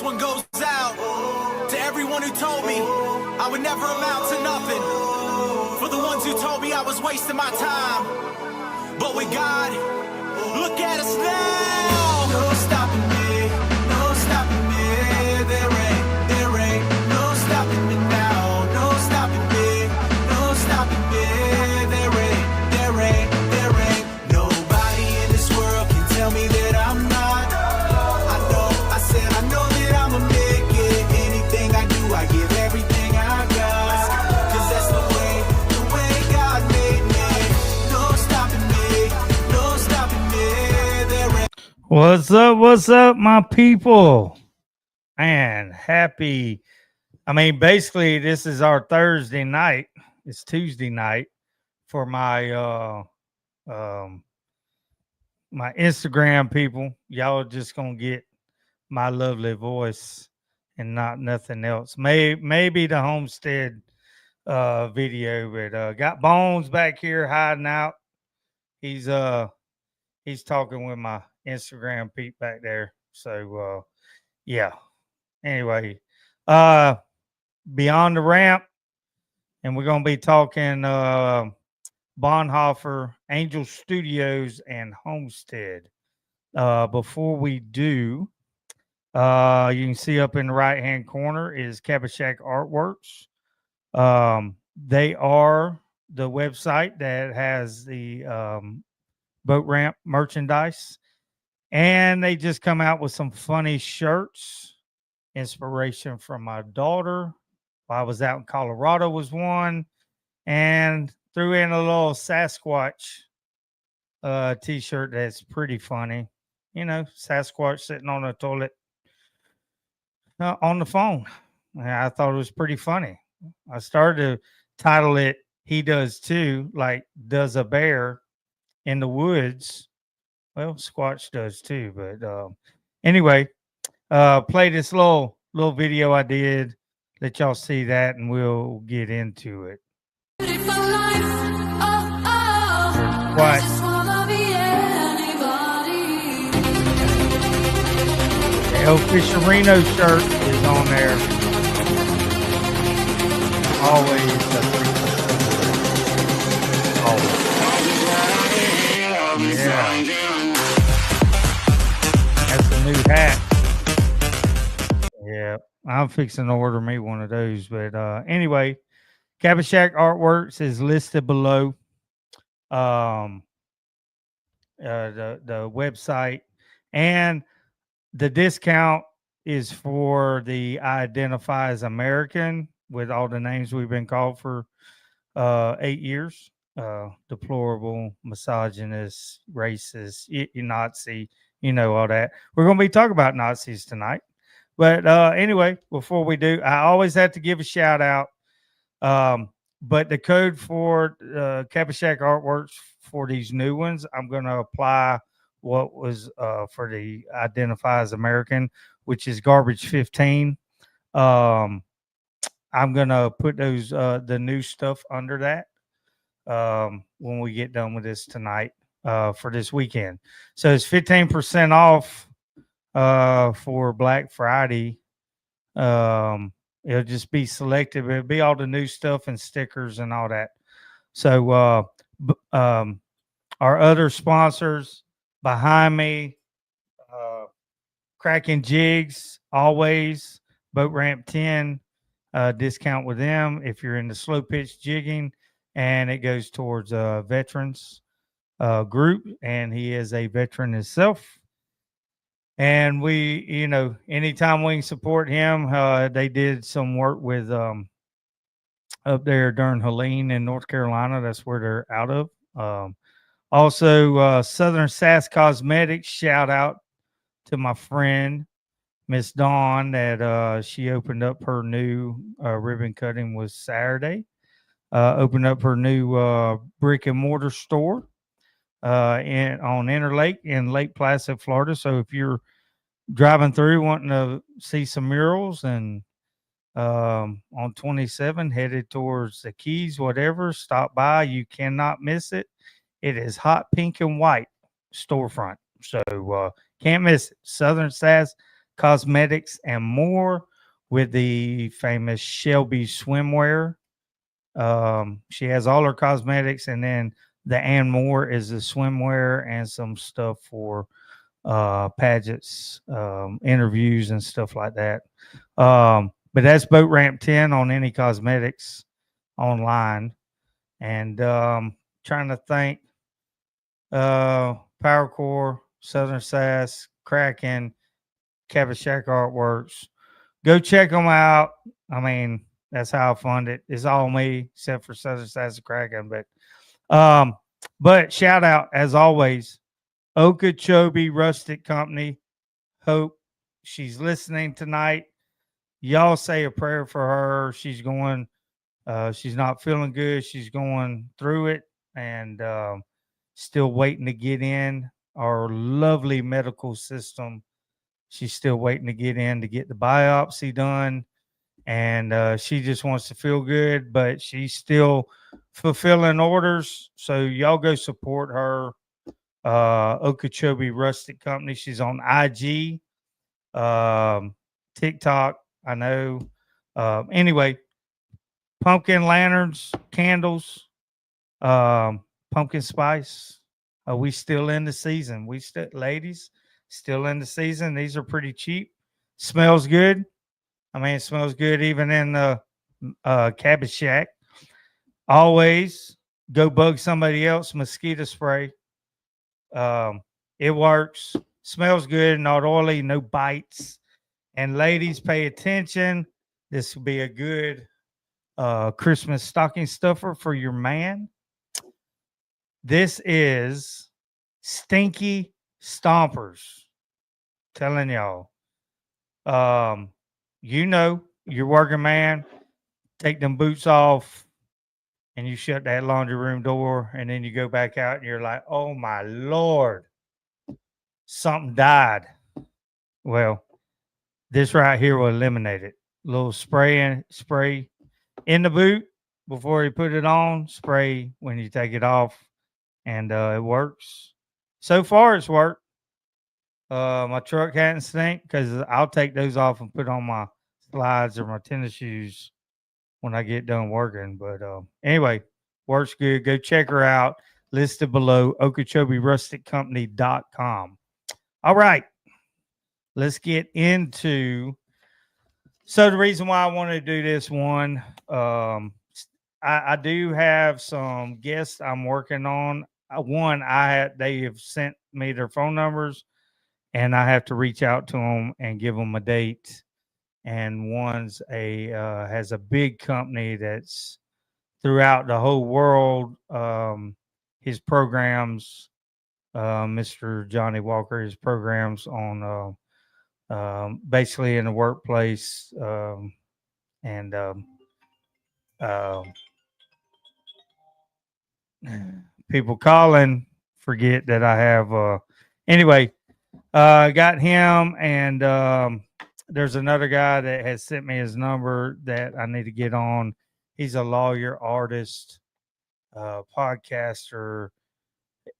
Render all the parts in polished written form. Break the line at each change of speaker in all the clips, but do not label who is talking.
This one goes out to everyone who told me I would never amount to nothing. For the ones who told me I was wasting my time. But with God, look at us now. No stopping me, no stopping me. There ain't no stopping me now. No stopping me, no stopping me. There ain't nobody in this world can tell me that I'm not. I know that I'ma make it. Anything I do, I give everything I got. Cause that's the way God made me. No stopping me, no stopping me. There ain't.
What's up, my people? And basically, this is our Thursday night. It's Tuesday night for my my Instagram people. Y'all are just gonna get my lovely voice and not nothing else. Maybe the homestead video, but got Bones back here hiding out. He's talking with my Instagram peep back there. So yeah. Anyway, beyond the ramp, and we're gonna be talking Bonhoeffer, Angel Studios, and Homestead. Before we do, you can see up in the right hand corner is Cabbageshack Artworks. They are the website that has the boat ramp merchandise, and they just come out with some funny shirts. Inspiration from my daughter while I was out in Colorado was one, and threw in a little Sasquatch t-shirt that's pretty funny. You know, Sasquatch sitting on the toilet on the phone. And I thought it was pretty funny. I started to title it "He Does Too," like does a bear in the woods. Well, Squatch does too, but anyway, play this little video I did. Let y'all see that, and we'll get into it. What? The El Fisherino shirt is on there. Always a always. Yeah. That's a new hat. Yeah. I'm fixing to order me one of those. But anyway, Cabbageshack Artworks is listed below. The website, and the discount is for the Identify as American with all the names we've been called for 8 years. Deplorable, misogynist, racist, Nazi, you know, all that. We're going to be talking about Nazis tonight. But anyway, before we do, I always have to give a shout out. But the code for Cabbageshack Artworks for these new ones, I'm going to apply what was for the Identify as American, which is garbage 15. I'm going to put those the new stuff under that when we get done with this tonight for this weekend. So it's 15% off for Black Friday. It'll just be selective. It'll be all the new stuff and stickers and all that. So our other sponsors behind me, Kraken Jigz, always Boat Ramp 10 discount with them if you're in the slow pitch jigging, and it goes towards veterans group, and he is a veteran himself. And we, you know, anytime we can support him, they did some work with up there during Helene in North Carolina. That's where they're out of. Also, Southern Sass Cosmetics, shout out to my friend, Miss Dawn, that she opened up her new ribbon cutting was Saturday. Opened up her new brick and mortar store on Interlake in Lake Placid, Florida. So if you're driving through wanting to see some murals and on 27 headed towards the Keys, whatever, stop by. You cannot miss it. It is hot pink and white storefront. So can't miss it. Southern Sass cosmetics, and more with the famous Shelby swimwear. She has all her cosmetics, and then the and more is the swimwear and some stuff for pageants, interviews, and stuff like that. But that's Boat Ramp 10 on any cosmetics online. And trying to think, Powercore, Southern Sass, Kraken, Cabbageshack Artworks. Go check them out. I mean, that's how I fund it. It's all me, except for Southern Sass and Kraken. But shout out as always, Okeechobee Rustic Company. Hope she's listening tonight. Y'all say a prayer for her. She's going. She's not feeling good. She's going through it, and still waiting to get in our lovely medical system. She's still waiting to get in to get the biopsy done. And she just wants to feel good, but she's still fulfilling orders. So y'all go support her. Okeechobee Rustic Company. She's on IG, TikTok. I know. Anyway, pumpkin lanterns, candles, pumpkin spice. We still in the season. Ladies, still in the season. These are pretty cheap. Smells good. I mean, it smells good even in the Cabbage Shack. Always go bug somebody else. Mosquito spray. It works. Smells good. Not oily. No bites. And ladies, pay attention. This will be a good Christmas stocking stuffer for your man. This is Stinky Stompers. Telling y'all. You know, you're working man, take them boots off and you shut that laundry room door and then you go back out and you're like, oh my Lord, something died. Well, this right here will eliminate it. A little spray in the boot before you put it on, spray when you take it off, and it works. So far, it's worked. My truck hadn't stink because I'll take those off and put on my slides or my tennis shoes when I get done working. But anyway, works good. Go check her out. Listed below, OkeechobeeRusticCompany.com. All right, let's get into. So the reason why I wanted to do this one, I do have some guests I'm working on. They have sent me their phone numbers, and I have to reach out to them and give them a date. And one's has a big company that's throughout the whole world. His programs, Mr. Johnny Walker, his programs on basically in the workplace, and people calling forget that I have. Anyway, got him, and there's another guy that has sent me his number that I need to get on. He's a lawyer, artist, podcaster,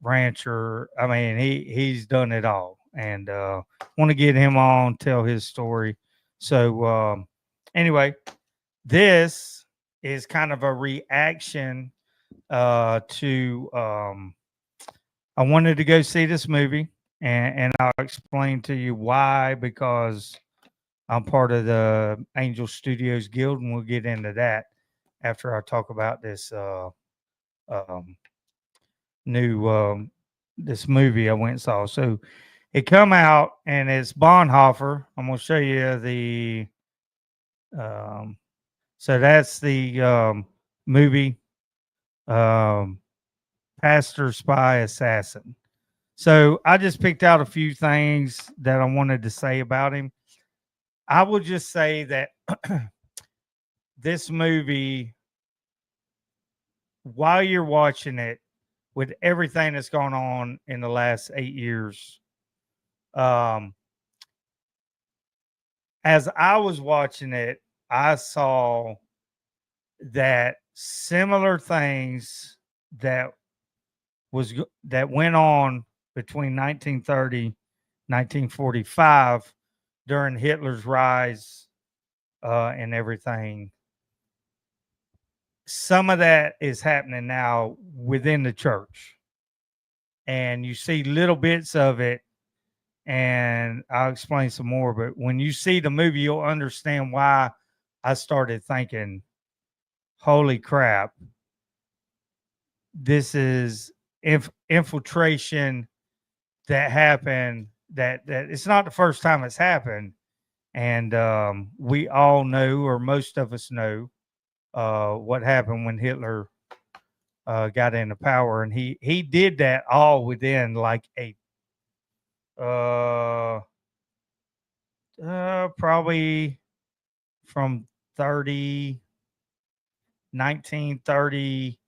rancher. I mean, he's done it all, and want to get him on, tell his story. So anyway, this is kind of a reaction to I wanted to go see this movie, and I'll explain to you why, because I'm part of the Angel Studios Guild, and we'll get into that after I talk about this new this movie I went and saw. So it come out, and it's Bonhoeffer. I'm gonna show you the so that's the movie, Pastor Spy Assassin. So I just picked out a few things that I wanted to say about him. I will just say that this movie, while you're watching it, with everything that's gone on in the last 8 years, as I was watching it, I saw that similar things that went on between 1930, 1945 during Hitler's rise and everything. Some of that is happening now within the church, and you see little bits of it, and I'll explain some more. But when you see the movie, you'll understand why I started thinking, holy crap, this is infiltration that happened, that it's not the first time it's happened. And we all know, or most of us know, what happened when Hitler got into power, and he did that all within like a probably from 30 1930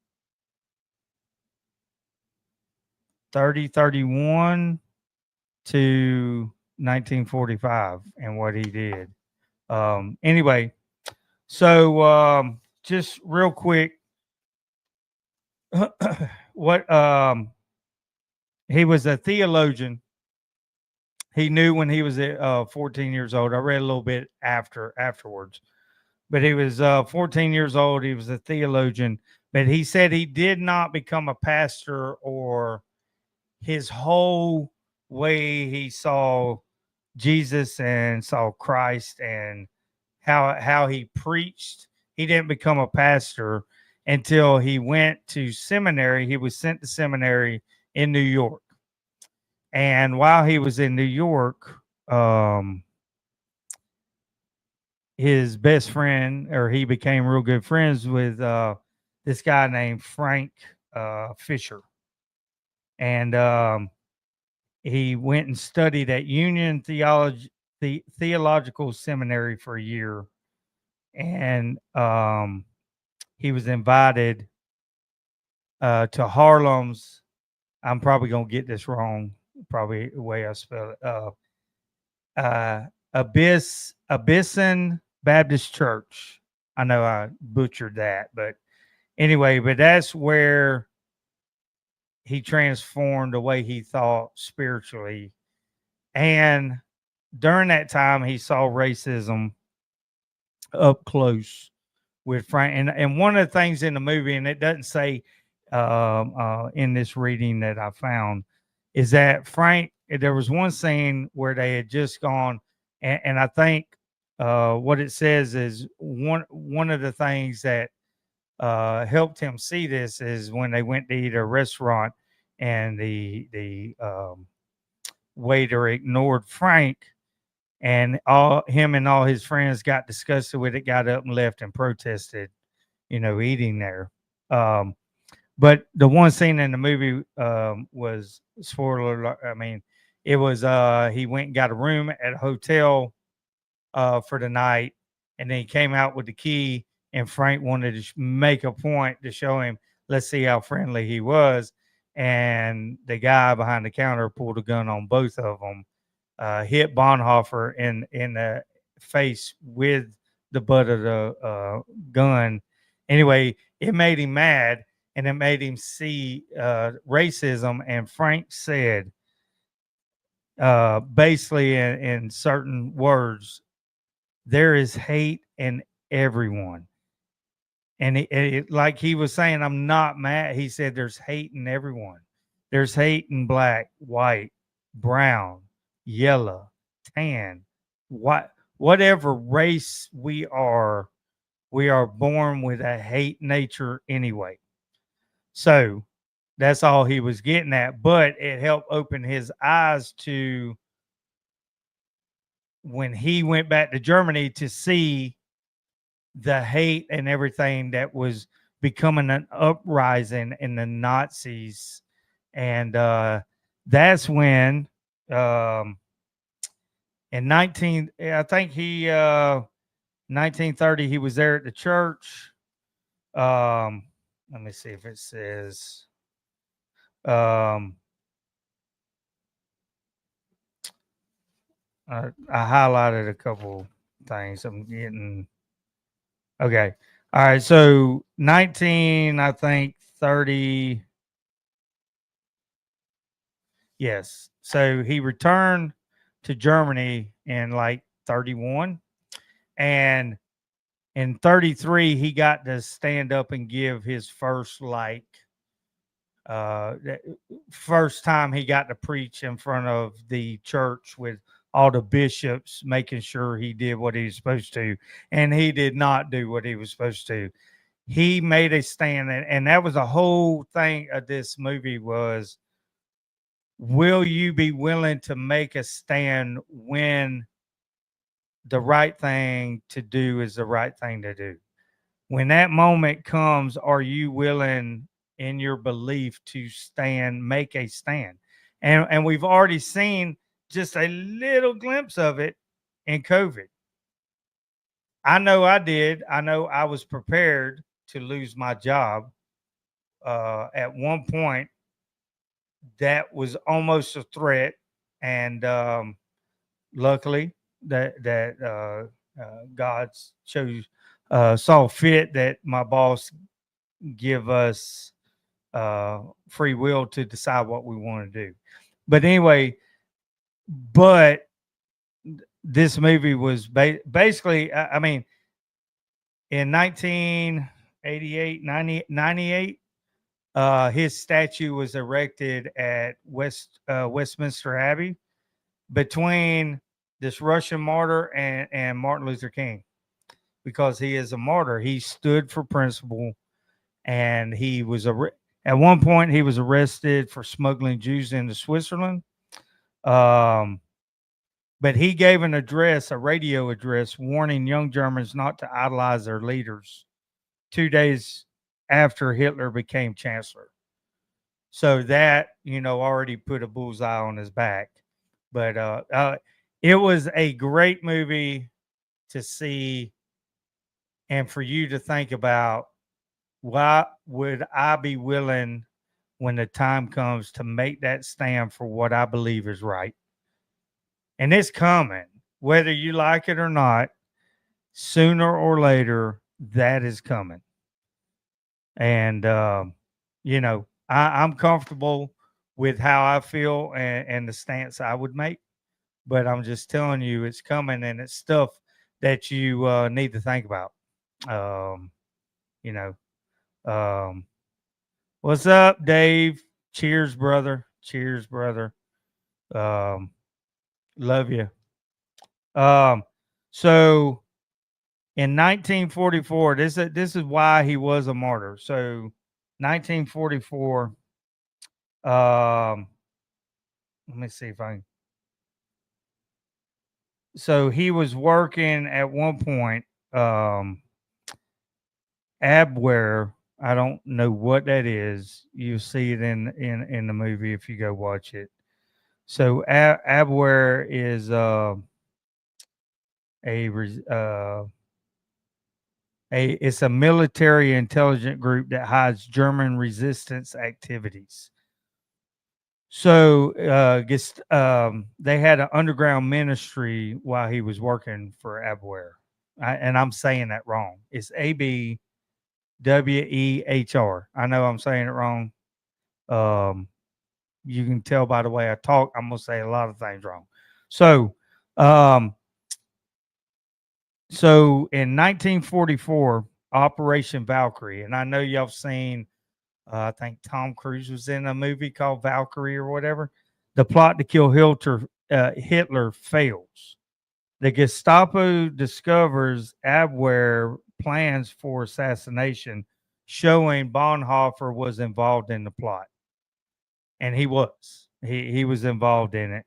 31 to 1945 and what he did. Anyway, so just real quick, what he was a theologian. He knew when he was 14 years old. I read a little bit afterwards, but he was 14 years old. He was a theologian, but he said he did not become a pastor, or his whole way he saw Jesus and saw Christ and how he preached. He didn't become a pastor until he went to seminary. He was sent to seminary in New York. And while he was in New York, his best friend, or he became real good friends with this guy named Frank Fisher. And he went and studied at Union Theological Seminary for a year. And he was invited to Harlem's, I'm probably going to get this wrong, probably the way I spell it, Abyssin Baptist Church. I know I butchered that, but anyway, but that's where he transformed the way he thought spiritually. And during that time, he saw racism up close with Frank. And one of the things in the movie, and it doesn't say in this reading that I found, is that Frank, there was one scene where they had just gone, and I think what it says is one of the things that helped him see this is when they went to eat at a restaurant, and the waiter ignored Frank, and him and all his friends got disgusted with it, got up and left and protested, eating there. But the one scene in the movie was, spoiler alert, I mean, it was he went and got a room at a hotel for the night, and then he came out with the key, and Frank wanted to make a point to show him, let's see how friendly he was. And the guy behind the counter pulled a gun on both of them, hit Bonhoeffer in the face with the butt of the gun. Anyway, it made him mad, and it made him see racism. And Frank said, basically in certain words, there is hate in everyone. And it, like he was saying, I'm not mad. He said, there's hate in everyone. There's hate in black, white, brown, yellow, tan, whatever race we are born with a hate nature anyway. So that's all he was getting at. But it helped open his eyes to, when he went back to Germany, to see the hate and everything that was becoming an uprising in the Nazis. And that's when in 1930, he was there at the church. Let me see if it says I highlighted a couple things. I'm getting okay. All right. So 30. Yes. So he returned to Germany in like 31. And in 33, he got to stand up and give his first, like, first time he got to preach in front of the church with all the bishops, making sure he did what he was supposed to. And he did not do what he was supposed to. He made a stand, and that was the whole thing of this movie was, will you be willing to make a stand when the right thing to do is the right thing to do? When that moment comes, are you willing in your belief to stand, make a stand? And we've already seen just a little glimpse of it in COVID. I know I did. I know I was prepared to lose my job. At one point, that was almost a threat, and luckily God chose saw fit that my boss give us free will to decide what we want to do. But anyway, but this movie was basically, I mean, in 1988, 98, his statue was erected at Westminster Abbey between this Russian martyr and Martin Luther King, because he is a martyr. He stood for principle, and he was at one point he was arrested for smuggling Jews into Switzerland. But he gave an address, a radio address, warning young Germans not to idolize their leaders 2 days after Hitler became chancellor. So that, already put a bullseye on his back. But it was a great movie to see, and for you to think about, why would I be willing when the time comes to make that stand for what I believe is right? And it's coming, whether you like it or not, sooner or later, that is coming. And, I'm comfortable with how I feel and the stance I would make, but I'm just telling you it's coming, and it's stuff that you need to think about. Um, you know, what's up, Dave? Cheers, brother. Cheers, brother. Love you. So in 1944, this is why he was a martyr. So 1944. Let me see if I can. So he was working at one point. Abwehr. I don't know what that is. You'll see it in the movie if you go watch it. So Abwehr is it's a military intelligence group that hides German resistance activities. So they had an underground ministry while he was working for Abwehr. And I'm saying that wrong. It's ABWEHR. I know I'm saying it wrong. You can tell by the way I talk, I'm going to say a lot of things wrong. So in 1944, Operation Valkyrie, and I know y'all seen, I think Tom Cruise was in a movie called Valkyrie or whatever. The plot to kill Hitler fails. The Gestapo discovers Abwehr plans for assassination, showing Bonhoeffer was involved in the plot. And he was. He was involved in it.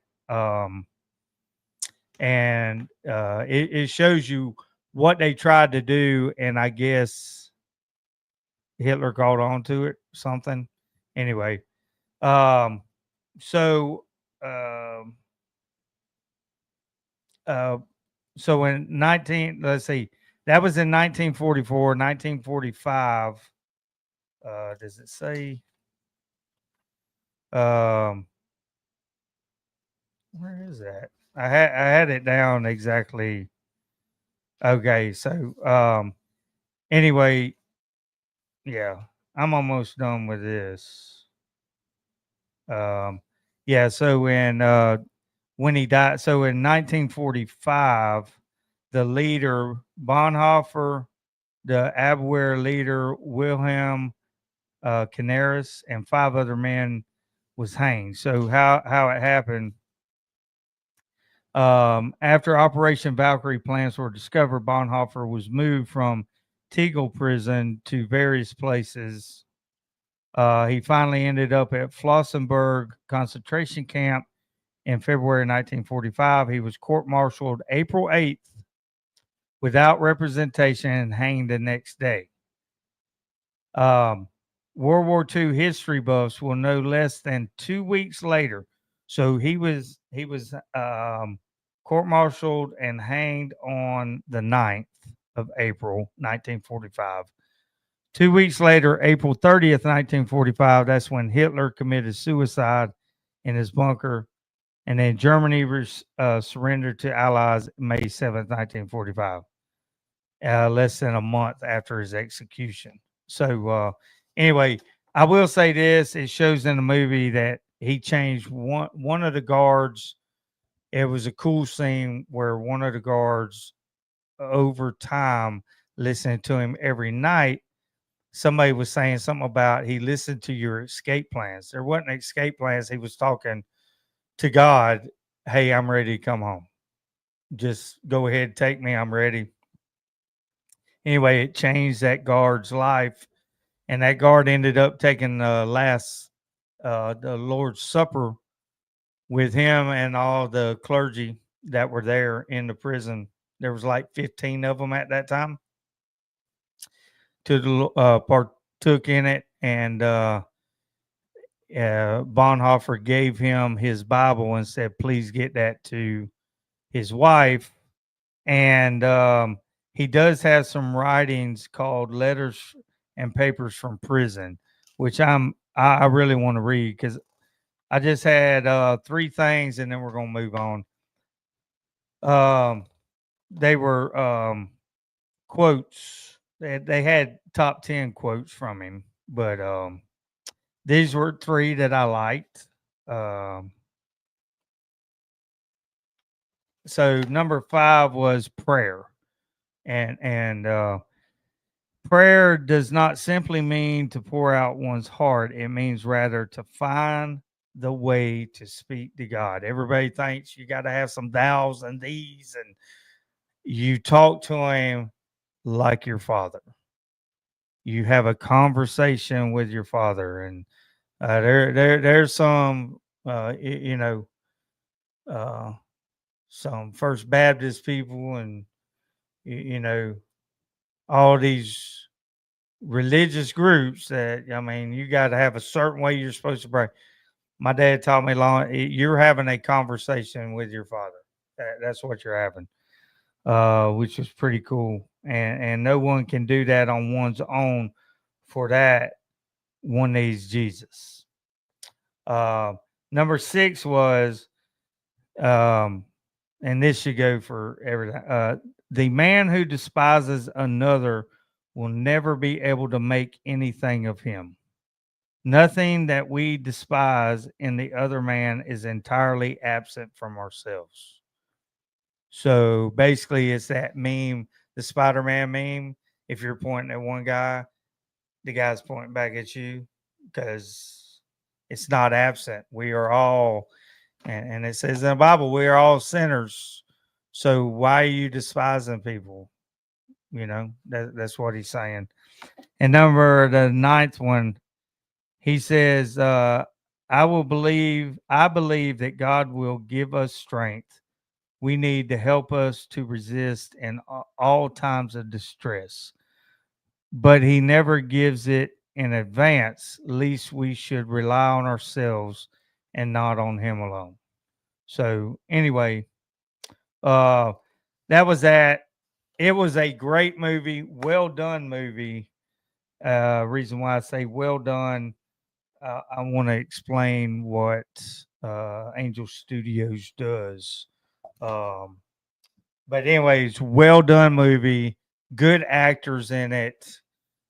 And it shows you what they tried to do, and I guess Hitler caught on to it, something. Anyway, so in let's see, that was in 1944, 1945. Does it say? Where is that? I had it down exactly. Okay, so anyway, yeah, I'm almost done with this. Yeah, so in when he died. So in 1945, the leader Bonhoeffer, the Abwehr leader Wilhelm Canaris, and 5 other men was hanged. So how it happened? After Operation Valkyrie plans were discovered, Bonhoeffer was moved from Tegel prison to various places. He finally ended up at Flossenburg concentration camp in February 1945. He was court-martialed April 8th without representation and hanged the next day. World War II history buffs will know less than 2 weeks later. So he was court-martialed and hanged on the 9th of April, 1945. 2 weeks later, April 30th, 1945, that's when Hitler committed suicide in his bunker. And then Germany surrendered to Allies May 7th, 1945, less than a month after his execution. So anyway, I will say this. It shows in the movie that he changed one of the guards. It was a cool scene where one of the guards, over time, listening to him every night, somebody was saying something about he listened to your escape plans. There wasn't escape plans. He was talking to God. Hey, I'm ready to come home. Just go ahead, take me. I'm ready. Anyway, it changed that guard's life, and that guard ended up taking the Lord's Supper with him and all the clergy that were there in the prison. There was like 15 of them at that time. Partook in it, and Bonhoeffer gave him his Bible and said, "Please get that to his wife." And he does have some writings called Letters and Papers from Prison, which I really want to read, because I just had 3 things, and then we're going to move on. They were quotes. They had top 10 quotes from him, but these were 3 that I liked. So number 5 was prayer. And prayer does not simply mean to pour out one's heart. It means rather to find the way to speak to God. Everybody thinks you got to have some thous and these, and you talk to him like your father. You have a conversation with your father, and there's some some First Baptist people, and all these religious groups that, I mean, you got to have a certain way you're supposed to pray. My dad taught me you're having a conversation with your father. That's what you're having, which was pretty cool. And no one can do that on one's own. For that, one needs Jesus. Number 6 was, and this should go for everything. The man who despises another will never be able to make anything of him. Nothing that we despise in the other man is entirely absent from ourselves. So basically, it's that meme, the Spider-Man meme. If you're pointing at one guy, the guy's pointing back at you, because it's not absent. We are all, and it says in the Bible, we are all sinners. So why are you despising people? That's what he's saying. And the 9th one, he says, I believe that God will give us strength we need to help us to resist in all times of distress. But he never gives it in advance, lest we should rely on ourselves and not on him alone. So anyway, that was that. It was a great movie, well done movie. Reason why I say well done, I want to explain what Angel Studios does. But anyways, well done movie, good actors in it.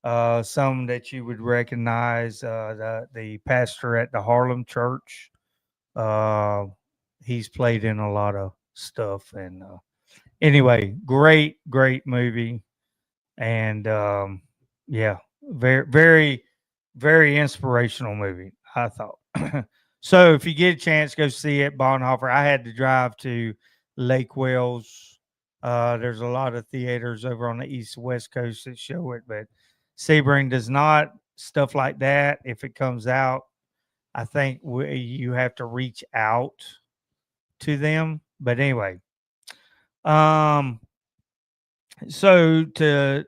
Some that you would recognize, the pastor at the Harlem church. he's played in a lot of stuff. And anyway, great movie. And yeah, very very inspirational movie, I thought. So if you get a chance, go see it. Bonhoeffer. I had to drive to Lake Wales. There's a lot of theaters over on the east west coast that show it, but Sebring does not. Stuff like that, if it comes out, I think you have to reach out to them. But anyway, um, so to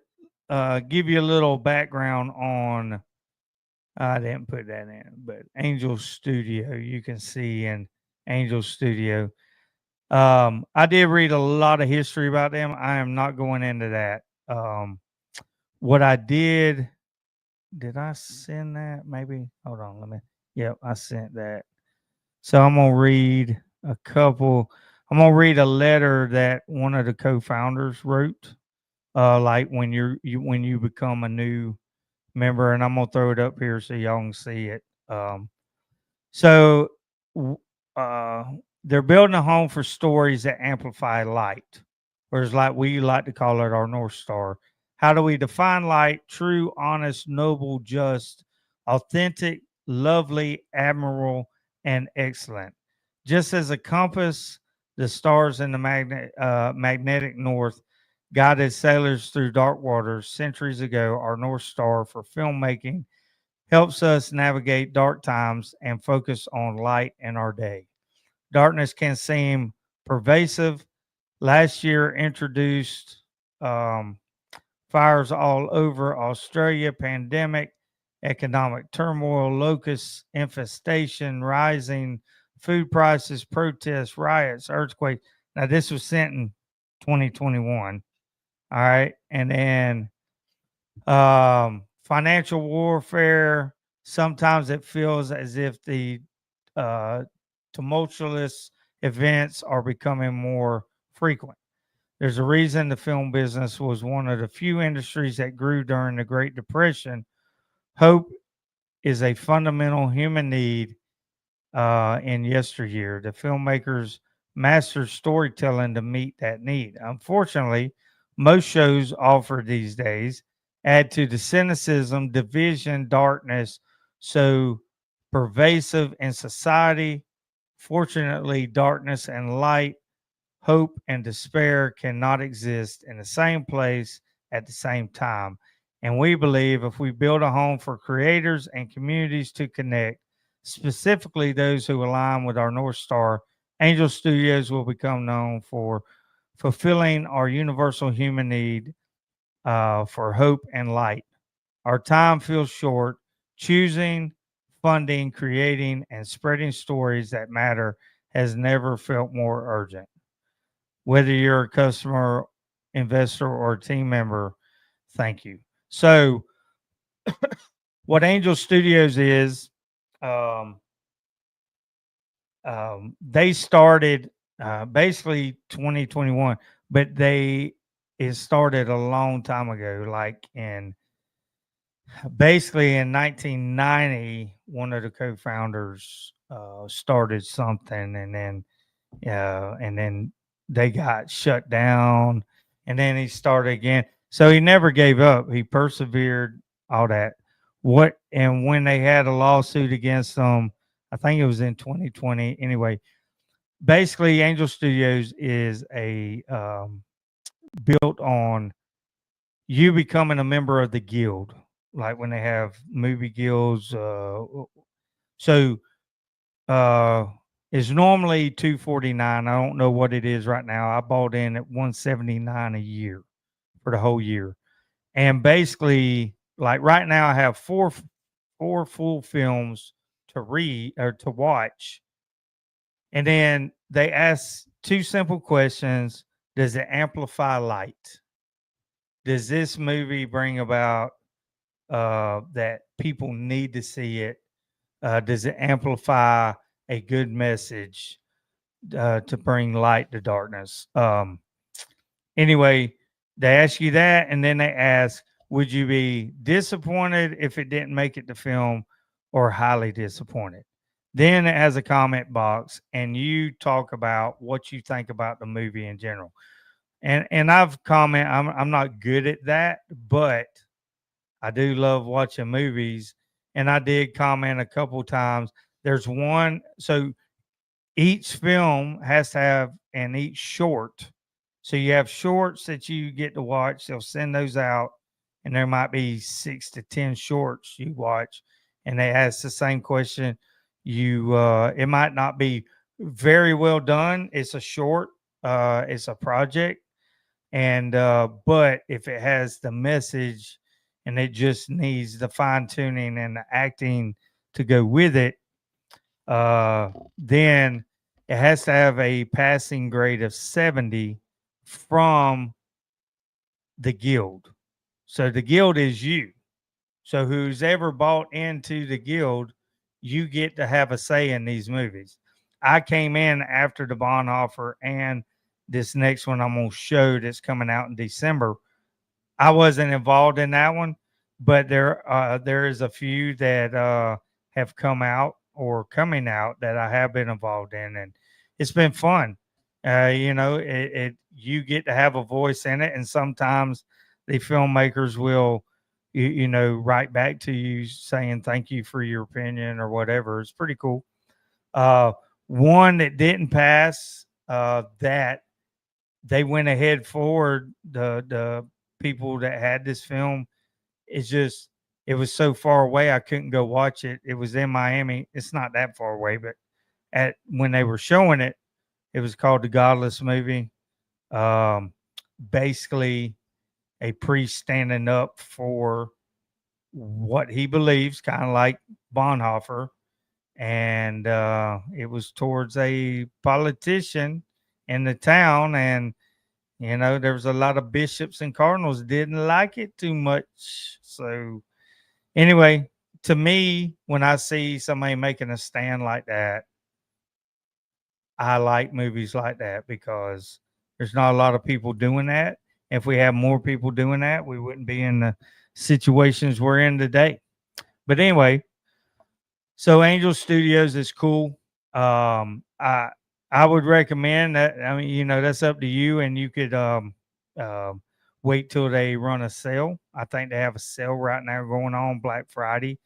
give you a little background on, I didn't put that in, but Angel Studio, you can see in Angel Studio. I did read a lot of history about them. I am not going into that. What I did I send that? Maybe, hold on, yep, I sent that. So I'm going to read a couple. I'm going to read a letter that one of the co-founders wrote. Like when when you become a new member, and I'm gonna throw it up here so y'all can see it. So w- uh, they're building a home for stories that amplify light, or as like we like to call it, our North Star. How do we define light? True, honest, noble, just, authentic, lovely, admirable, and excellent. Just as a compass, the stars in the magnetic north guided sailors through dark waters centuries ago, our North Star for filmmaking helps us navigate dark times and focus on light in our day. Darkness can seem pervasive. Last year introduced um, fires all over Australia, pandemic, economic turmoil, locust infestation, rising food prices, protests, riots, earthquakes. Now, this was sent in 2021. All right. And then financial warfare. Sometimes it feels as if the uh, tumultuous events are becoming more frequent. There's a reason the film business was one of the few industries that grew during the Great Depression. Hope is a fundamental human need in yesteryear. The filmmakers mastered storytelling to meet that need. Unfortunately, most shows offered these days add to the cynicism, division, darkness so pervasive in society. Fortunately, darkness and light, hope and despair cannot exist in the same place at the same time. And we believe if we build a home for creators and communities to connect, specifically those who align with our North Star, Angel Studios will become known for fulfilling our universal human need for hope and light. Our time feels short. Choosing, funding, creating, and spreading stories that matter has never felt more urgent. Whether you're a customer, investor, or team member, thank you. So, what Angel Studios is, um, they started basically 2021, but it started a long time ago, like in basically in 1990. One of the co-founders started something, and then they got shut down, and then he started again. So he never gave up. He persevered, all that. And when they had a lawsuit against them, I think it was in 2020. Anyway, basically, Angel Studios is a built on you becoming a member of the guild, like when they have movie guilds. So uh, it's normally 249. I don't know what it is right now. I bought in at 179 a year for the whole year. And basically, like right now, I have four full films to read or to watch. And then they ask two simple questions. Does it amplify light? Does this movie bring about that people need to see it? Does it amplify a good message to bring light to darkness? Anyway, they ask you that, and then they ask, would you be disappointed if it didn't make it to film, or highly disappointed? Then it has a comment box, and you talk about what you think about the movie in general. And I've comment. I'm not good at that, but I do love watching movies, and I did comment a couple times. There's one, so each film has to have, and each short. So you have shorts that you get to watch. They'll send those out, and there might be 6 to 10 shorts you watch, and they ask the same question. It might not be very well done. It's a short. It's a project, and but if it has the message, and it just needs the fine tuning and the acting to go with it, then it has to have a passing grade of 70 from the guild. So the guild is you. So who's ever bought into the guild, you get to have a say in these movies. I came in after the Bonhoeffer and this next one I'm gonna show that's coming out in December. I wasn't involved in that one, but there is a few that have come out or coming out that I have been involved in, and it's been fun. You get to have a voice in it, and sometimes the filmmakers will, write back to you saying thank you for your opinion or whatever. It's pretty cool. Uh, One that didn't pass, that they went ahead forward. The people that had this film, it's just it was so far away I couldn't go watch it. It was in Miami. It's not that far away, but at when they were showing it, it was called the Godless movie. Um, Basically, a priest standing up for what he believes, kind of like Bonhoeffer, and it was towards a politician in the town, and there was a lot of bishops and cardinals didn't like it too much. So anyway, to me, when I see somebody making a stand like that, I like movies like that because there's not a lot of people doing that. If we had more people doing that, we wouldn't be in the situations we're in today. But anyway, so Angel Studios is cool. Um, I I would recommend that. I mean, that's up to you, and you could um wait till they run a sale. I think they have a sale right now going on Black Friday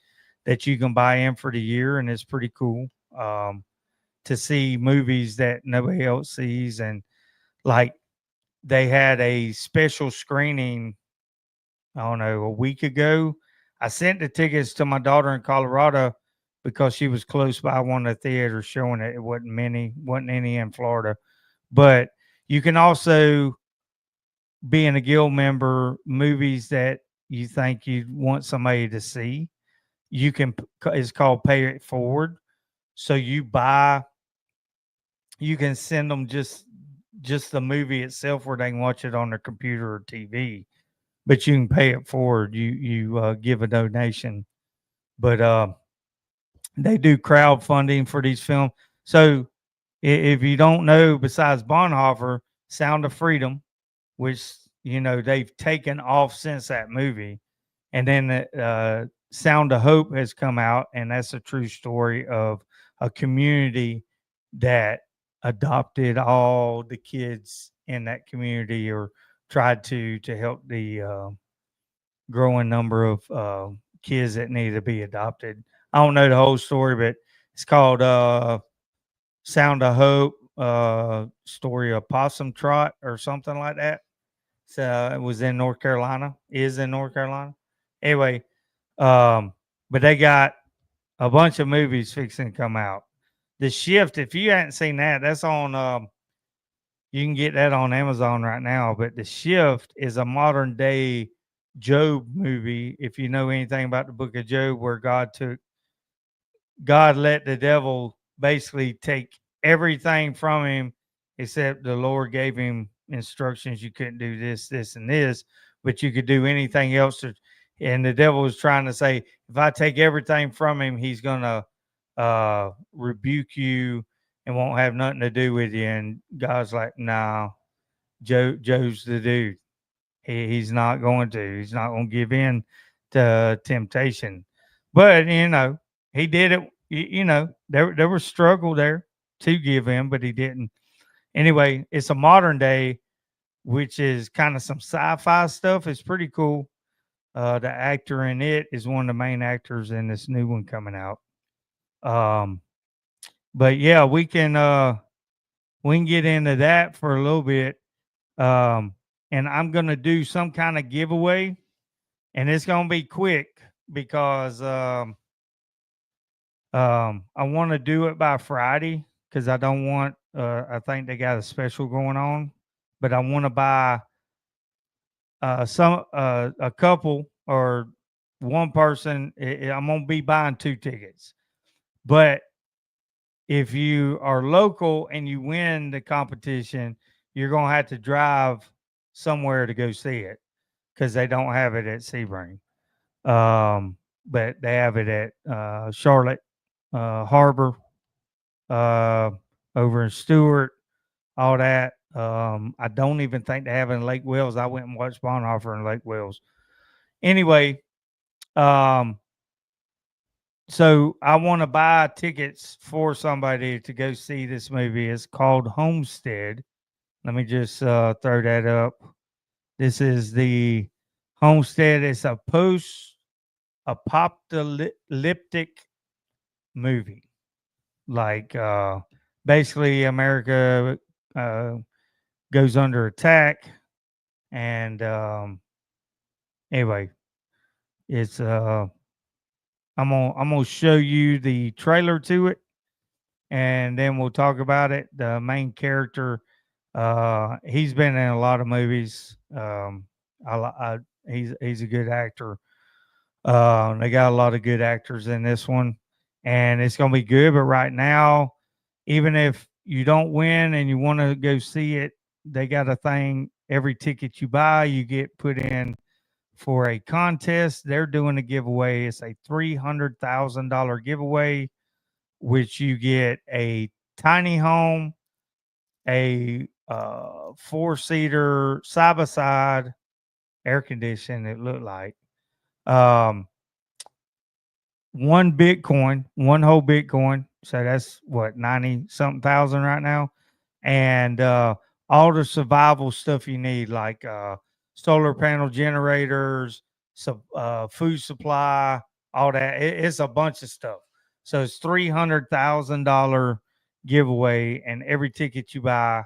that you can buy in for the year, and it's pretty cool to see movies that nobody else sees. And like they had a special screening, I don't know, a week ago. I sent the tickets to my daughter in Colorado because she was close by one of the theaters showing it. It wasn't any in Florida. But you can also, being a guild member, movies that you think you want somebody to see, you can. It's called Pay It Forward. So you can send them just the movie itself, where they can watch it on their computer or TV. But you can pay it forward. You give a donation, but they do crowdfunding for these films. So if you don't know, besides Bonhoeffer, Sound of Freedom, which they've taken off since that movie, and then Sound of Hope has come out, and that's a true story of a community that adopted all the kids in that community, or tried to help the growing number of kids that need to be adopted. I don't know the whole story, but it's called Sound of Hope, story of Possum Trot or something like that. So it was in North Carolina, is in North Carolina. Anyway, but they got a bunch of movies fixing to come out. The Shift, if you hadn't seen that, that's on you can get that on Amazon right now. But The Shift is a modern day Job movie. If you know anything about the book of Job, where God let the devil basically take everything from him, except the Lord gave him instructions. You couldn't do this, this, and this, but you could do anything else. And the devil was trying to say, if I take everything from him, he's going to rebuke you and won't have nothing to do with you. And God's like, no, Joe's the dude. He's not going to. He's not going to give in to temptation. But he did it. there was struggle there to give him, but he didn't. Anyway, it's a modern day, which is kind of some sci-fi stuff. It's pretty cool. The actor in it is one of the main actors in this new one coming out. Um, but yeah, we can get into that for a little bit. And I'm gonna do some kind of giveaway, and it's gonna be quick because I want to do it by Friday because I don't want. I think they got a special going on, but I want to buy a couple or one person. I'm gonna be buying 2 tickets, but if you are local and you win the competition, you're gonna have to drive somewhere to go see it because they don't have it at Sebring. But they have it at Charlotte Harbor, uh, over in Stewart, all that. I don't even think they have it in Lake Wells. I went and watched Bonhoeffer in Lake Wells. Anyway, um, so I want to buy tickets for somebody to go see this movie. It's called Homestead. Let me just throw that up. This is the Homestead. It's a post-apocalyptic movie. Like basically, America uh, goes under attack, and anyway, it's I'm gonna show you the trailer to it, and then we'll talk about it. The main character, he's been in a lot of movies. He's a good actor. They got a lot of good actors in this one, and it's gonna be good. But right now, even if you don't win and you want to go see it, they got a thing. Every ticket you buy, you get put in for a contest. They're doing a giveaway. It's a $300,000 giveaway, which you get a tiny home, a 4-seater side by side, air conditioned. It looked like. Um, one Bitcoin, one whole Bitcoin. So that's what 90 something thousand right now. And all the survival stuff you need, like solar panel generators, food supply, all that. It's a bunch of stuff. So it's $300,000 giveaway, and every ticket you buy,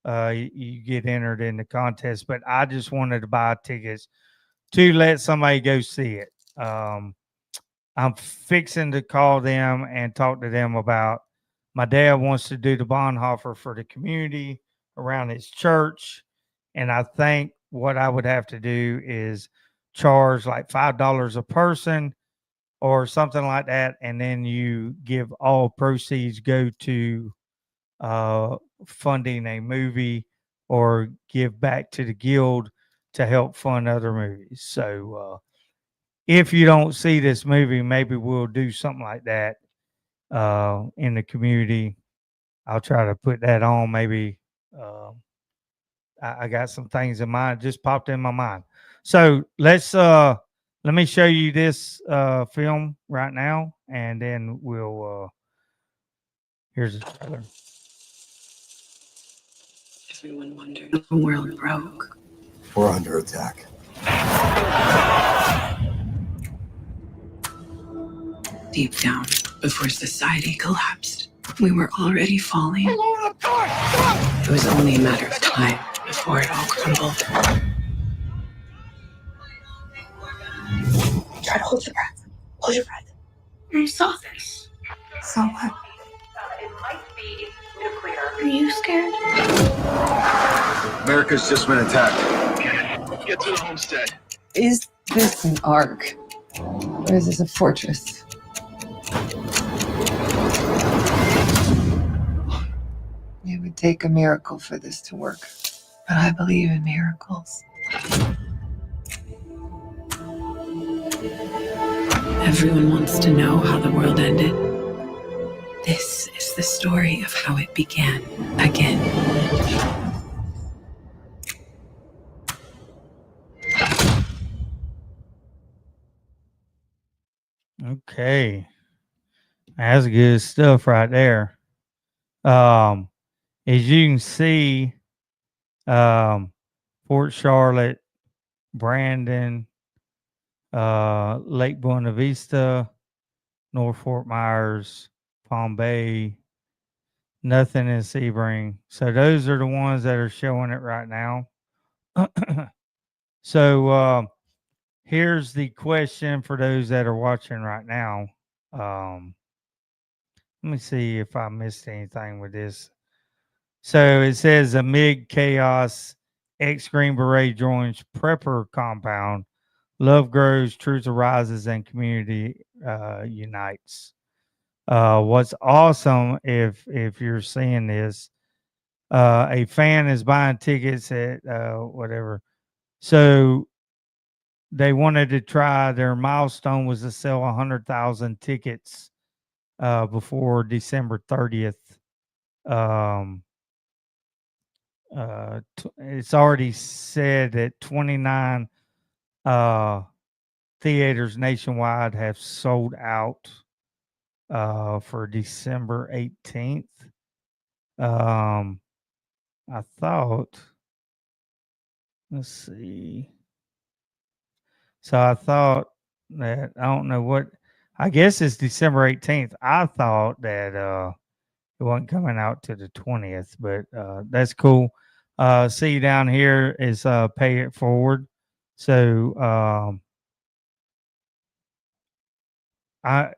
you get entered in the contest. But I just wanted to buy tickets to let somebody go see it. I'm fixing to call them and talk to them about my dad wants to do the Bonhoeffer for the community around his church. And I think what I would have to do is charge like $5 a person or something like that. And then you give all proceeds go to funding a movie or give back to the guild to help fund other movies. So, if you don't see this movie, maybe we'll do something like that in the community. I'll try to put that on. Maybe I got some things in mind. Just popped in my mind. So let me show you this film right now, and then we'll here's the trailer.
Everyone wondered if the world broke.
We're under attack.
Deep down, before society collapsed, we were already falling. It was only a matter of time before it all crumbled. Try to hold your breath. Hold your breath. I saw this. So what?
It might be nuclear.
Are you scared?
America's just been attacked.
Get to the homestead.
Is this an ark? Or is this a fortress? It would take a miracle for this to work. But I believe in miracles.
Everyone wants to know how the world ended. This is the story of how it began again.
Okay. That's good stuff right there. As you can see, Fort Charlotte, Brandon, Lake Buena Vista, North Fort Myers, Palm Bay, nothing in Sebring. So those are the ones that are showing it right now. So here's the question for those that are watching right now. Let me see if I missed anything with this. So it says amid chaos, ex Green Beret joins Prepper compound. Love grows, truth arises, and community unites. What's awesome if you're seeing this, a fan is buying tickets at whatever. So they wanted to try, their milestone was to sell 100,000 tickets before December 30th. It's already said that 29 theaters nationwide have sold out for December 18th. I thought, let's see. So I thought that, I don't know what, I guess it's December 18th. I thought that it wasn't coming out to the 20th, but that's cool. See down here is pay it forward. So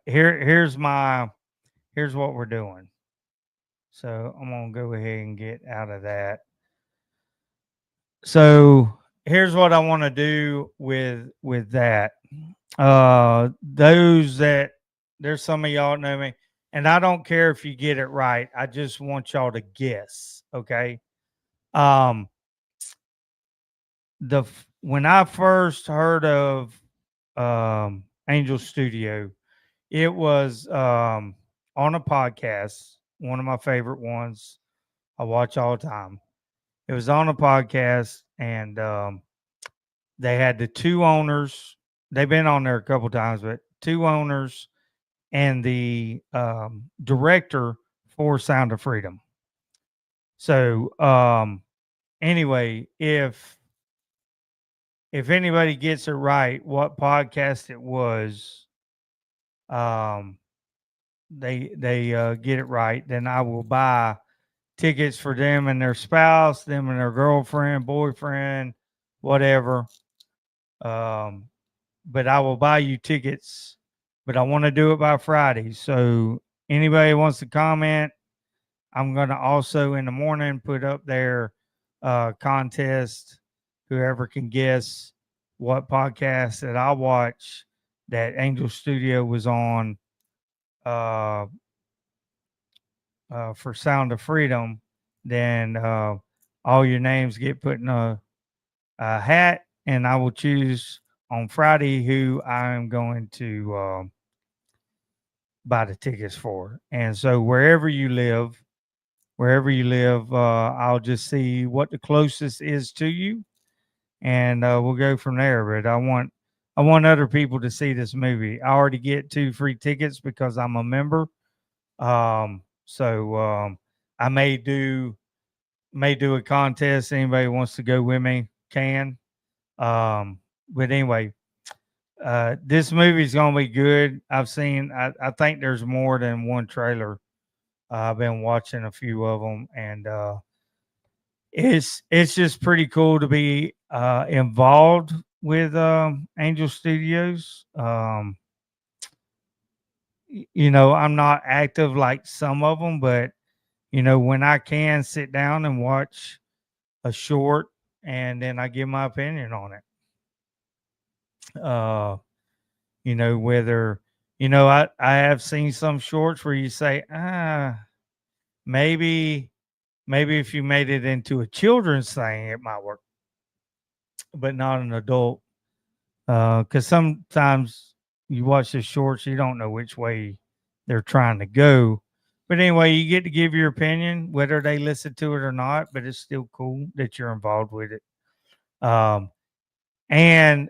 here's what we're doing. So I'm gonna go ahead and get out of that. So here's what I want to do with that. Those that, there's some of y'all know me, and I don't care if you get it right. I just want y'all to guess. Okay. When I first heard of Angel Studio, it was on a podcast, one of my favorite ones. I watch all the time. It was on a podcast, and they had the two owners. They've been on there a couple times, but two owners and the director for Sound of Freedom. So anyway, if anybody gets it right, what podcast it was, they get it right, then I will buy tickets for them and their spouse, them and their girlfriend, boyfriend, whatever. But I will buy you tickets, but I want to do it by Friday. So anybody wants to comment, I'm going to also in the morning put up their contest. Whoever can guess what podcast that I watch that Angel Studio was on for Sound of Freedom, then all your names get put in a hat, and I will choose on Friday who I'm going to buy the tickets for. And so wherever you live, I'll just see what the closest is to you, and we'll go from there. But I want other people to see this movie. I already get 2 free tickets because I'm a member. So I may do a contest. Anybody wants to go with me can. But anyway, this movie is gonna be good. I think there's more than one trailer. I've been watching a few of them, and it's just pretty cool to be involved with Angel Studios. I'm not active like some of them, but when I can sit down and watch a short, and then I give my opinion on it. Whether I have seen some shorts where you say, maybe if you made it into a children's thing, it might work, but not an adult. Because sometimes you watch the shorts, you don't know which way they're trying to go. But anyway, you get to give your opinion, whether they listen to it or not, but it's still cool that you're involved with it. And,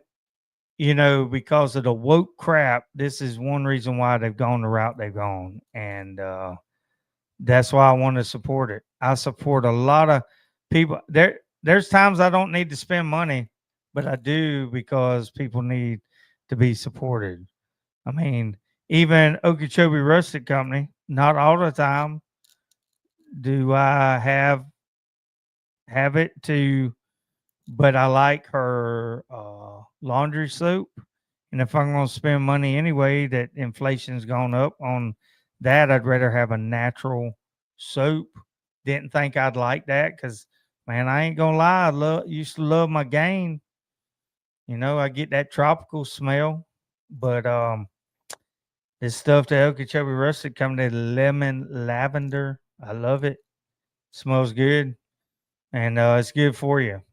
because of the woke crap, this is one reason why they've gone the route they've gone. And that's why I want to support it. I support a lot of people. There's times I don't need to spend money, but I do because people need to be supported. I mean, even Okeechobee Rustic Company, not all the time do I have it to, but I like her laundry soap. And if I'm going to spend money anyway, that inflation's gone up on that, I'd rather have a natural soap. Didn't think I'd like that because, man, I ain't going to lie. Used to love my Gain. I get that tropical smell. But this stuff that Okeechobee Rustic Company, lemon lavender, I love it. Smells good. And it's good for you.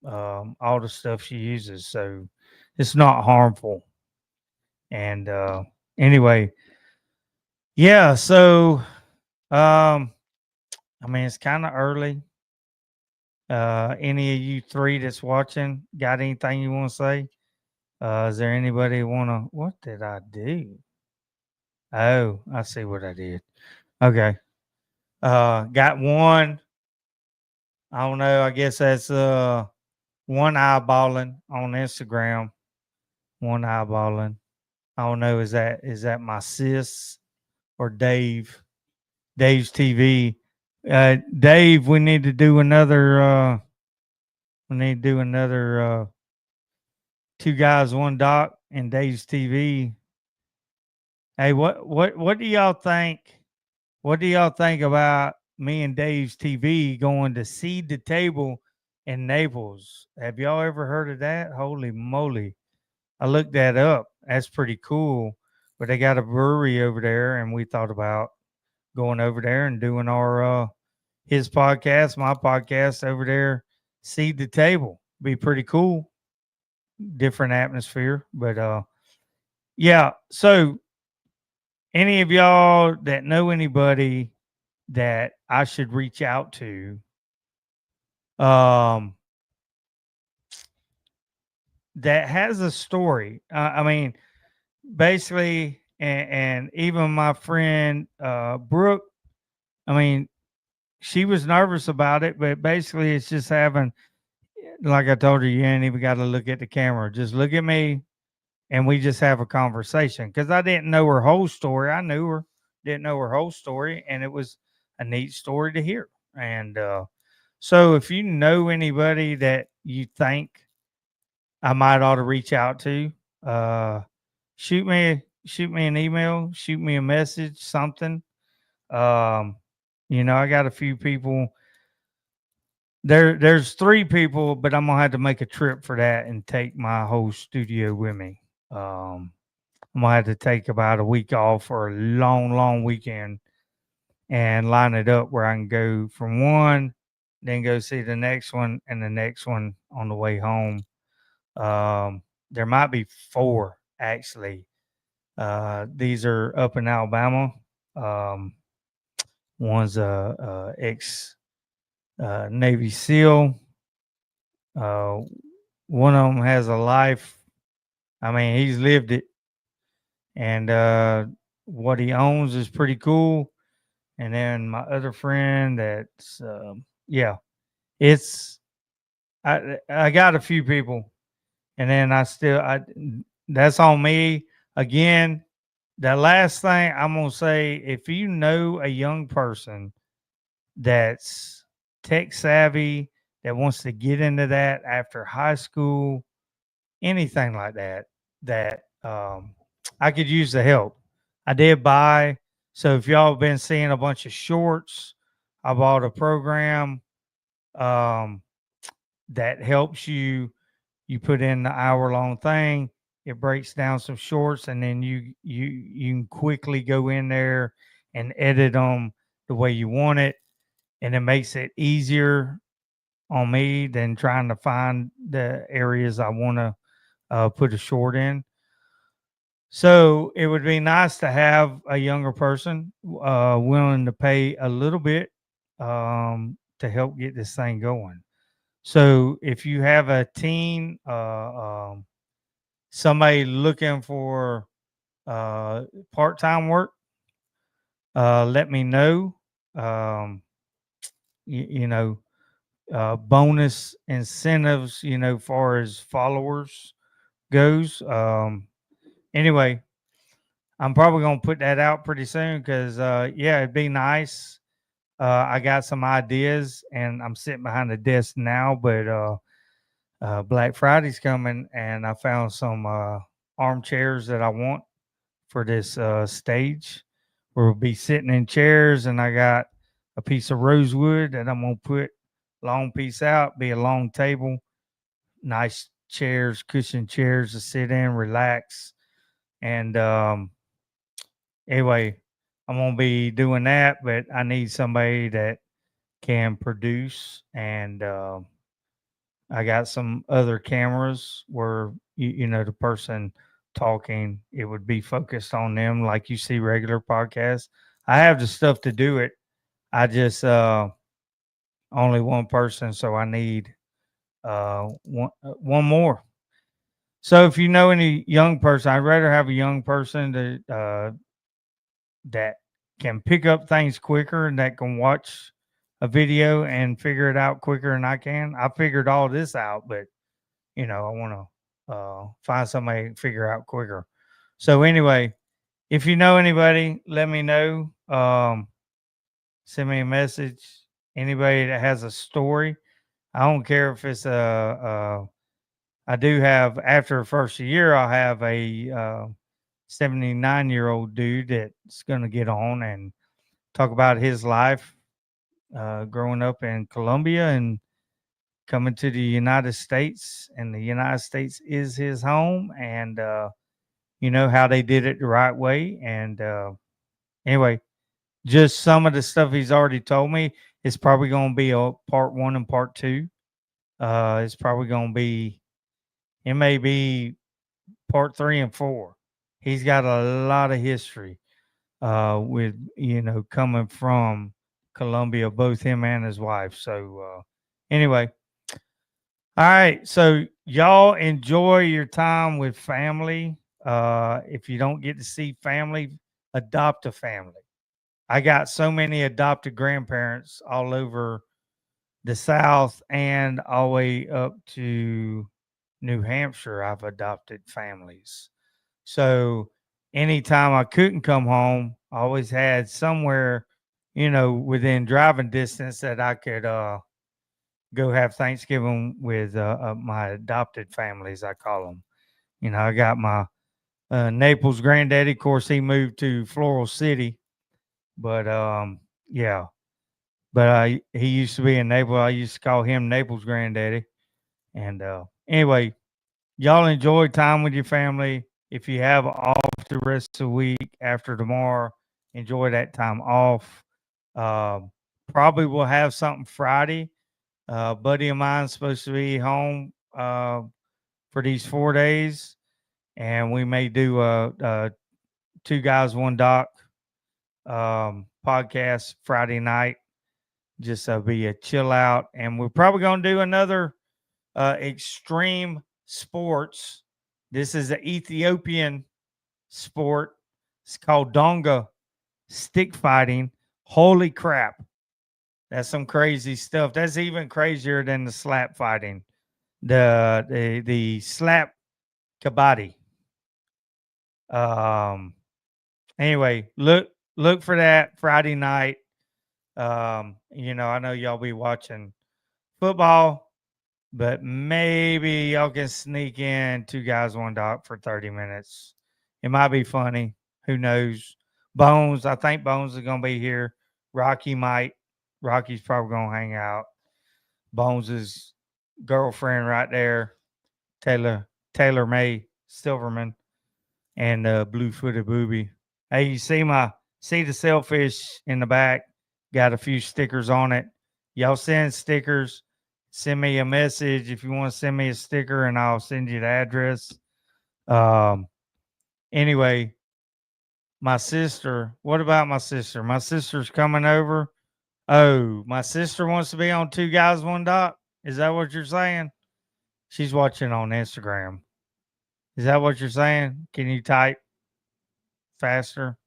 All the stuff she uses. So it's not harmful. And anyway, yeah, so it's kind of early. Any of you three that's watching got anything you want to say? Is there anybody what did I do? Oh, I see what I did. Okay. Got one. I don't know, I guess that's one eyeballing on Instagram. One eyeballing. I don't know, is that my sis or Dave? Dave's TV. Dave, we need to do another Two Guys One Doc and Dave's TV. Hey, what do y'all think? What do y'all think about me and Dave's TV going to Seed the Table in Naples? Have y'all ever heard of that? Holy moly. I looked that up. That's pretty cool. But they got a brewery over there, and we thought about going over there and doing our his podcast, my podcast over there, Seed the Table. Be pretty cool. Different atmosphere. But yeah. So any of y'all that know anybody that I should reach out to, that has a story. Basically, and even my friend Brooke, she was nervous about it, but basically it's just having, like I told her, you ain't even got to look at the camera. Just look at me and we just have a conversation. Because I didn't know her whole story. I knew her, didn't know her whole story. And it was a neat story to hear. And so if you know anybody that you think I might ought to reach out to, shoot me an email, shoot me a message, something. I got a few people. There's 3 people, but I'm gonna have to make a trip for that and take my whole studio with me. I'm gonna have to take about a week off for a long weekend and line it up where I can go from one, then go see the next one and the next one on the way home. There might be 4 actually. These are up in Alabama. One's a ex Navy SEAL. One of them has a life. He's lived it, and what he owns is pretty cool. And then my other friend, that's I got a few people, and then that's on me again. The last thing I'm gonna say, if you know a young person that's tech savvy, that wants to get into that after high school, anything like that, I could use the help. I did buy. So if y'all have been seeing a bunch of shorts, I bought a program that helps you. You put in the hour-long thing. It breaks down some shorts, and then you can quickly go in there and edit them the way you want it, and it makes it easier on me than trying to find the areas I want to put a short in. So it would be nice to have a younger person willing to pay a little bit to help get this thing going. So if you have a teen, somebody looking for part-time work, let me know. You know, bonus incentives, you know, far as followers goes. Anyway, I'm probably gonna put that out pretty soon because yeah, it'd be nice. I got some ideas and I'm sitting behind the desk now, but Black Friday's coming and I found some armchairs that I want for this stage. We'll be sitting in chairs and I got a piece of rosewood that I'm gonna put long piece out, be a long table, nice chairs, cushion chairs to sit in, relax. And anyway, I'm gonna be doing that, but I need somebody that can produce and I got some other cameras where you know the person talking, it would be focused on them like you see regular podcasts. I have the stuff to do it. I just only one person, so I need one more. So if you know any young person, I'd rather have a young person that can pick up things quicker and that can watch a video and figure it out quicker than I can. I figured all this out, but you know, I want to find somebody to figure out quicker. So anyway, if you know anybody, let me know. Send me a message. Anybody that has a story, I don't care if it's I do have after the first year, I'll have a 79-year-old dude that's going to get on and talk about his life growing up in Colombia and coming to the United States. And the United States is his home, and you know how they did it the right way. And anyway, just some of the stuff he's already told me. It's probably going to be a part 1 and part 2. It's probably going to be. It may be part 3 and 4. He's got a lot of history with, you know, coming from Colombia, both him and his wife. So anyway, all right. So y'all enjoy your time with family. If you don't get to see family, adopt a family. I got so many adopted grandparents all over the South and all the way up to New Hampshire. I've adopted families. So anytime I couldn't come home, I always had somewhere, you know, within driving distance that I could go have Thanksgiving with my adopted families, I call them. You know, I got my Naples granddaddy. Of course, he moved to Floral City, but yeah. But he used to be in Naples. I used to call him Naples granddaddy. And anyway, y'all enjoy time with your family. If you have off the rest of the week after tomorrow, enjoy that time off. Probably will have something Friday. Buddy of mine's supposed to be home for these 4 days, and we may do a Two Guys One Doc podcast Friday night. Just be a chill out, and we're probably going to do another extreme sports. This is an Ethiopian sport. It's called Donga stick fighting. Holy crap. That's some crazy stuff. That's even crazier than the slap fighting. The slap kabaddi. Anyway, look for that Friday night. You know, I know y'all be watching football, but maybe y'all can sneak in Two Guys One Doc for 30 minutes. It might be funny. Who knows? Bones, I think Bones is gonna be here. Rocky's probably gonna hang out. Bones' girlfriend right there, Taylor May Silverman, and Blue Footed Booby. Hey, you see the sailfish in the back? Got a few stickers on it. Y'all send stickers. Send me a message if you want to send me a sticker, and I'll send you the address. Anyway, my sister. What about my sister? My sister's coming over. Oh, my sister wants to be on Two Guys One Doc. Is that what you're saying? She's watching on Instagram. Is that what you're saying? Can you type faster?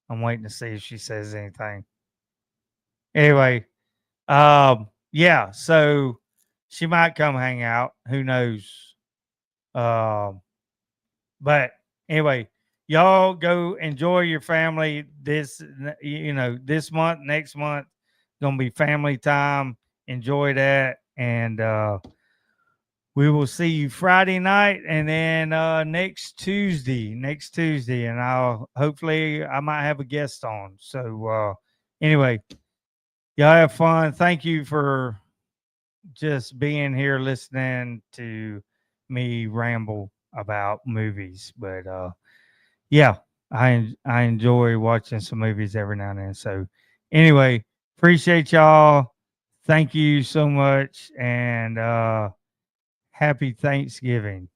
I'm waiting to see if she says anything. Anyway, yeah, so she might come hang out. Who knows? But anyway, y'all go enjoy your family. This month, next month, gonna be family time. Enjoy that, and we will see you Friday night, and then next Tuesday, and hopefully I might have a guest on. So anyway, y'all have fun. Thank you for just being here listening to me ramble about movies. But yeah, I enjoy watching some movies every now and then. So anyway, appreciate y'all. Thank you so much, and happy Thanksgiving.